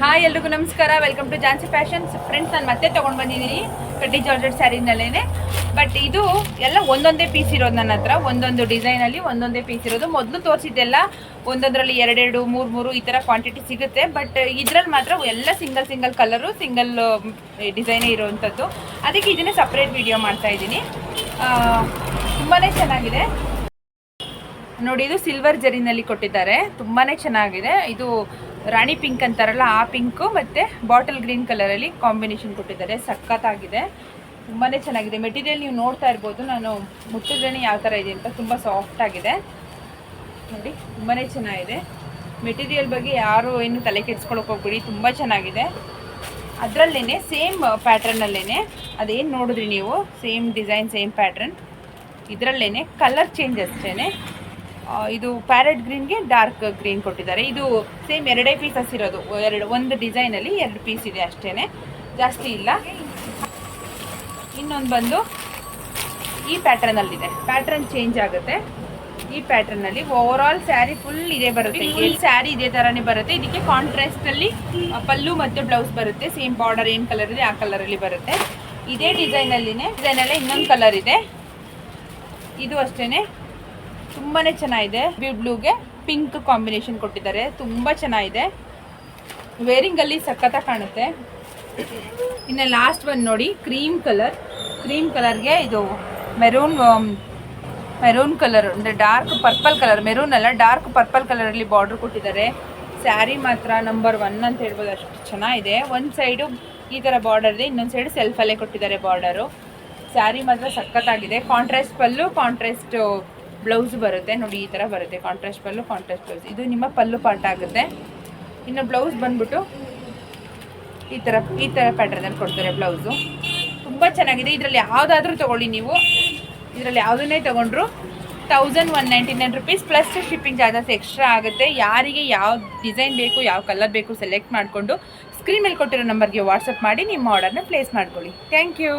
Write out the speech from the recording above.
Hi ಎಲ್ರಿಗೂ ನಮಸ್ಕಾರ. Welcome to Jhansi fashions. Friends, ನಾನು ಮತ್ತೆ ತೊಗೊಂಡು ಬಂದಿದ್ದೀನಿ ಕಡ್ಡಿ ಜಾರ್ಜೆಟ್ ಸ್ಯಾರಿನಲ್ಲೇ. ಬಟ್ ಇದು ಎಲ್ಲ ಒಂದೊಂದೇ ಪೀಸ್ ಇರೋದು ನನ್ನ ಹತ್ರ. ಒಂದೊಂದು ಡಿಸೈನಲ್ಲಿ ಒಂದೊಂದೇ ಪೀಸ್ ಇರೋದು. ಮೊದಲು ತೋರಿಸಿದ್ದೆಲ್ಲ ಒಂದೊಂದರಲ್ಲಿ ಎರಡೆರಡು ಮೂರು ಈ ಥರ ಕ್ವಾಂಟಿಟಿ ಸಿಗುತ್ತೆ. ಬಟ್ ಇದರಲ್ಲಿ ಮಾತ್ರ ಎಲ್ಲ ಸಿಂಗಲ್ ಕಲರು, ಸಿಂಗಲ್ ಡಿಸೈನೇ ಇರೋವಂಥದ್ದು. ಅದಕ್ಕೆ ಇದನ್ನೇ ಸಪ್ರೇಟ್ ವಿಡಿಯೋ ಮಾಡ್ತಾಯಿದ್ದೀನಿ. ತುಂಬಾ ಚೆನ್ನಾಗಿದೆ ನೋಡಿ. ಇದು ಸಿಲ್ವರ್ ಜರಿನಲ್ಲಿ ಕೊಟ್ಟಿದ್ದಾರೆ. ತುಂಬಾ ಚೆನ್ನಾಗಿದೆ. ಇದು ರಾಣಿ ಪಿಂಕ್ ಅಂತಾರಲ್ಲ, ಆ ಪಿಂಕು ಮತ್ತು ಬಾಟಲ್ ಗ್ರೀನ್ ಕಲರಲ್ಲಿ ಕಾಂಬಿನೇಷನ್ ಕೊಟ್ಟಿದ್ದಾರೆ. ಸಖತ್ತಾಗಿದೆ, ತುಂಬಾ ಚೆನ್ನಾಗಿದೆ. ಮೆಟೀರಿಯಲ್ ನೀವು ನೋಡ್ತಾ ಇರ್ಬೋದು, ನಾನು ಮುಟ್ಟಿದ್ರೇ ಯಾವ ಥರ ಇದೆ ಅಂತ. ತುಂಬ ಸಾಫ್ಟ್ ಆಗಿದೆ ನೋಡಿ, ತುಂಬಾ ಚೆನ್ನಾಗಿದೆ. ಮೆಟೀರಿಯಲ್ ಬಗ್ಗೆ ಯಾರು ಏನು ತಲೆ ಕೆಡಿಸ್ಕೊಳಕ್ಕೆ ಹೋಗ್ಬಿಡಿ, ತುಂಬ ಚೆನ್ನಾಗಿದೆ. ಅದರಲ್ಲೇ ಸೇಮ್ ಪ್ಯಾಟ್ರನ್ನಲ್ಲೇ ಅದೇನು ನೋಡಿದ್ರಿ ನೀವು, ಸೇಮ್ ಡಿಸೈನ್ ಸೇಮ್ ಪ್ಯಾಟ್ರನ್. ಇದರಲ್ಲೇ ಕಲರ್ ಚೇಂಜ್ ಅಷ್ಟೇ. ಇದು ಪ್ಯಾರೆಟ್ ಗ್ರೀನ್ಗೆ ಡಾರ್ಕ್ ಗ್ರೀನ್ ಕೊಟ್ಟಿದ್ದಾರೆ. ಇದು ಸೇಮ್ ಎರಡೇ ಪೀಸಸ್ ಇರೋದು. ಒಂದು ಡಿಸೈನಲ್ಲಿ 2 ಪೀಸ್ ಇದೆ ಅಷ್ಟೇ, ಜಾಸ್ತಿ ಇಲ್ಲ. ಇನ್ನೊಂದು ಬಂದು ಈ ಪ್ಯಾಟ್ರನಲ್ಲಿದೆ. ಪ್ಯಾಟ್ರನ್ ಚೇಂಜ್ ಆಗುತ್ತೆ. ಈ ಪ್ಯಾಟ್ರನ್ನಲ್ಲಿ ಓವರಾಲ್ ಸ್ಯಾರಿ ಫುಲ್ ಇದೇ ಬರುತ್ತೆ. ಈ ಸ್ಯಾರಿ ಇದೇ ಥರನೇ ಬರುತ್ತೆ. ಇದಕ್ಕೆ ಕಾಂಟ್ರಾಸ್ಟಲ್ಲಿ ಪಲ್ಲು ಮತ್ತು ಬ್ಲೌಸ್ ಬರುತ್ತೆ. ಸೇಮ್ ಬಾರ್ಡರ್ ಏನು ಕಲರ್ ಇದೆ ಆ ಕಲರಲ್ಲಿ ಬರುತ್ತೆ. ಇದೇ ಡಿಸೈನಲ್ಲೇ ಇನ್ನೊಂದು ಕಲರ್ ಇದೆ. ಇದು ಅಷ್ಟೇ ತುಂಬಾ ಚೆನ್ನಾಗಿದೆ. ಬ್ಲೂಗೆ ಪಿಂಕ್ ಕಾಂಬಿನೇಷನ್ ಕೊಟ್ಟಿದ್ದಾರೆ. ತುಂಬ ಚೆನ್ನಾಗಿದೆ. ವೇರಿಂಗಲ್ಲಿ ಸಖತ್ತಾಗಿ ಕಾಣುತ್ತೆ. ಇನ್ನು ಲಾಸ್ಟ್ ಒಂದು ನೋಡಿ, ಕ್ರೀಮ್ ಕಲರ್ಗೆ ಇದು ಮೆರೂನ್ ಕಲರ್ ಅಂದರೆ ಡಾರ್ಕ್ ಪರ್ಪಲ್ ಕಲರ್. ಮೆರೂನ್ ಅಲ್ಲ, ಡಾರ್ಕ್ ಪರ್ಪಲ್ ಕಲರಲ್ಲಿ ಬಾರ್ಡ್ರ್ ಕೊಟ್ಟಿದ್ದಾರೆ. ಸ್ಯಾರಿ ಮಾತ್ರ ನಂಬರ್ 1 ಅಂತ ಹೇಳ್ಬೋದು, ಅಷ್ಟು ಚೆನ್ನಾಗಿದೆ. ಒಂದು ಸೈಡು ಈ ಥರ ಬಾರ್ಡರ್ ಇದೆ, ಇನ್ನೊಂದು ಸೈಡು ಸೆಲ್ಫಲ್ಲೇ ಕೊಟ್ಟಿದ್ದಾರೆ ಬಾರ್ಡರು. ಸ್ಯಾರಿ ಮಾತ್ರ ಸಖತ್ತಾಗಿದೆ. ಕಾಂಟ್ರಾಸ್ಟ್ ಪಲ್ಲು, ಕಾಂಟ್ರಾಸ್ಟ್ ಬ್ಲೌಸ್ ಬರುತ್ತೆ ನೋಡಿ. ಈ ಥರ ಬರುತ್ತೆ, ಕಾಂಟ್ರಾಸ್ಟ್ ಪಲ್ಲು, ಕಾಂಟ್ರಾಸ್ಟ್ ಬ್ಲೌಸ್. ಇದು ನಿಮ್ಮ ಪಲ್ಲು ಪಾರ್ಟ್ ಆಗುತ್ತೆ. ಇನ್ನು ಬ್ಲೌಸ್ ಬಂದ್ಬಿಟ್ಟು ಈ ಥರ ಪ್ಯಾಟರ್ನಲ್ಲಿ ಕೊಡ್ತಾರೆ ಬ್ಲೌಸು. ತುಂಬ ಚೆನ್ನಾಗಿದೆ. ಇದರಲ್ಲಿ ಯಾವುದಾದ್ರೂ ತೊಗೊಳ್ಳಿ ನೀವು, ಇದರಲ್ಲಿ ಯಾವುದನ್ನೇ ತೊಗೊಂಡ್ರು 1199 rupees plus shipping charges extra ಆಗುತ್ತೆ. ಯಾರಿಗೆ ಯಾವ ಡಿಸೈನ್ ಬೇಕು, ಯಾವ ಕಲರ್ ಬೇಕು ಸೆಲೆಕ್ಟ್ ಮಾಡಿಕೊಂಡು ಸ್ಕ್ರೀನ್ ಮೇಲೆ ಕೊಟ್ಟಿರೋ ನಂಬರ್ಗೆ ವಾಟ್ಸಪ್ ಮಾಡಿ ನಿಮ್ಮ ಆರ್ಡರ್ನ ಪ್ಲೇಸ್ ಮಾಡ್ಕೊಳ್ಳಿ. Thank you.